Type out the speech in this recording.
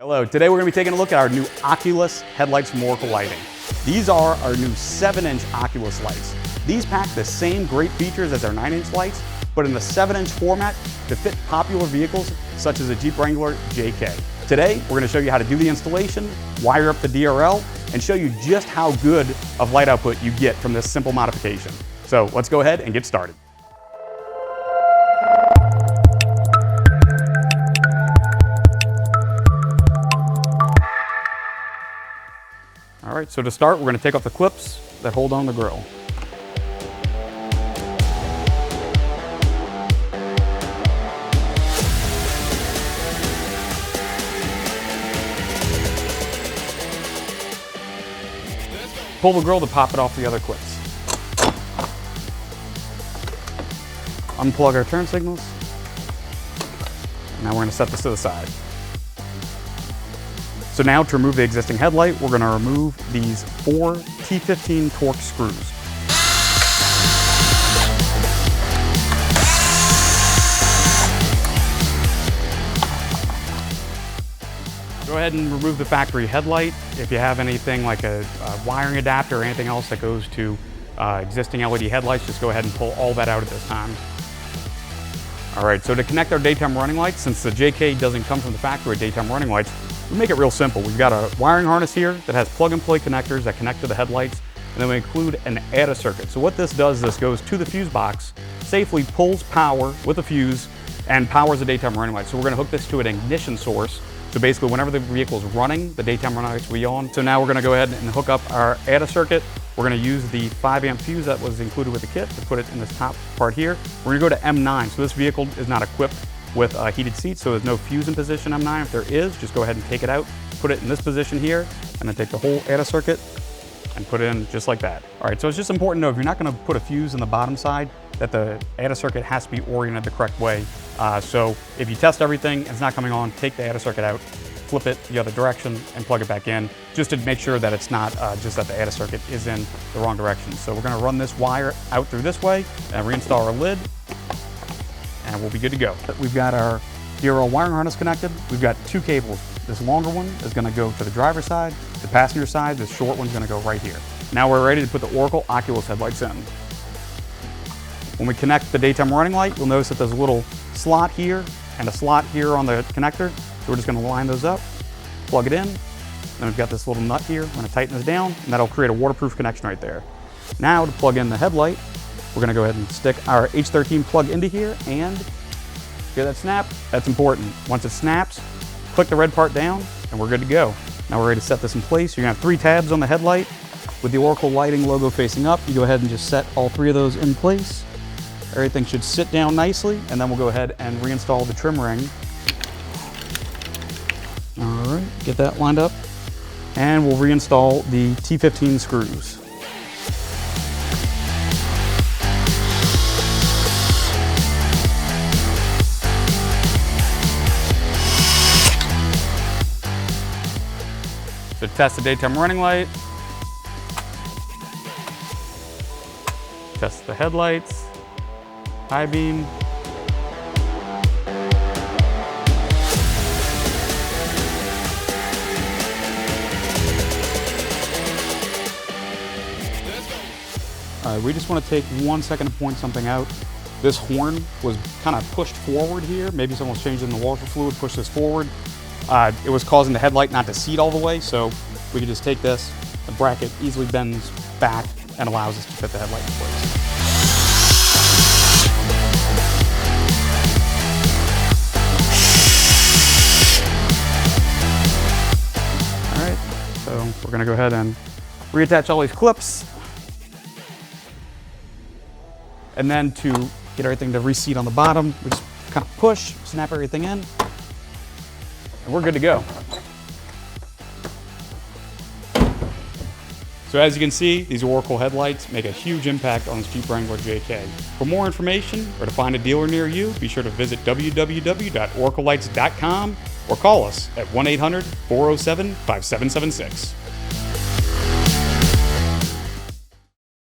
Hello, today we're going to be taking a look at our new Oculus headlights from Oracle Lighting. These are our new 7-inch Oculus lights. These pack the same great features as our 9-inch lights, but in the 7-inch format to fit popular vehicles such as a Jeep Wrangler JK. Today, we're going to show you how to do the installation, wire up the DRL, and show you just how good of light output you get from this simple modification. So let's go ahead and get started. All right, so to start, we're going to take off the clips that hold on the grill. Pull the grill to pop it off the other clips. Unplug our turn signals. Now we're going to set this to the side. So now to remove the existing headlight, we're going to remove these 4 T15 Torx screws. Go ahead and remove the factory headlight. If you have anything like a wiring adapter or anything else that goes to existing LED headlights, just go ahead and pull all that out at this time. All right, so to connect our daytime running lights, since the JK doesn't come from the factory with daytime running lights, we make it real simple. We've got a wiring harness here that has plug-and-play connectors that connect to the headlights, and then we include an ADA circuit. So what this does is this goes to the fuse box, safely pulls power with a fuse, and powers the daytime running lights. So we're going to hook this to an ignition source. So basically, whenever the vehicle is running, the daytime running lights will be on. So now we're going to go ahead and hook up our ADA circuit. We're going to use the 5-amp fuse that was included with the kit to put it in this top part here. We're going to go to M9. So this vehicle is not equipped with heated seats, so there's no fuse in position M9. If there is, just go ahead and take it out, put it in this position here, and then take the whole ADA circuit and put it in just like that. All right, so it's just important to know if you're not going to put a fuse in the bottom side, that the ADA circuit has to be oriented the correct way. So if you test everything and it's not coming on, take the ADA circuit out, flip it the other direction, and plug it back in, just to make sure that it's not just that the ADA circuit is in the wrong direction. So we're going to run this wire out through this way and reinstall our lid, and we'll be good to go. We've got our DRL wiring harness connected. We've got 2 cables. This longer one is going to go to the driver's side, the passenger side. This short one's going to go right here. Now we're ready to put the Oracle Oculus headlights in. When we connect the daytime running light, you'll notice that there's a little slot here and a slot here on the connector. So we're just going to line those up, plug it in. Then we've got this little nut here. We're going to tighten this down, and that'll create a waterproof connection right there. Now to plug in the headlight, we're going to go ahead and stick our H13 plug into here, and hear that snap? That's important. Once it snaps, click the red part down, and we're good to go. Now we're ready to set this in place. You're going to have 3 tabs on the headlight with the Oracle Lighting logo facing up. You go ahead and just set all 3 of those in place. Everything should sit down nicely, and then we'll go ahead and reinstall the trim ring. All right, get that lined up, and we'll reinstall the T15 screws. So to test the daytime running light, test the headlights, high beam. We just want to take 1 second to point something out. This horn was kind of pushed forward here. Maybe someone was changing the washer fluid, pushed this forward. It was causing the headlight not to seat all the way, so we can just take this. The bracket easily bends back and allows us to fit the headlight in place. All right, so we're going to go ahead and reattach all these clips. And then to get everything to reseat on the bottom, we just kind of push, snap everything in, and we're good to go. So as you can see, these Oracle headlights make a huge impact on this Jeep Wrangler JK. For more information or to find a dealer near you, be sure to visit www.oraclelights.com or call us at 1-800-407-5776.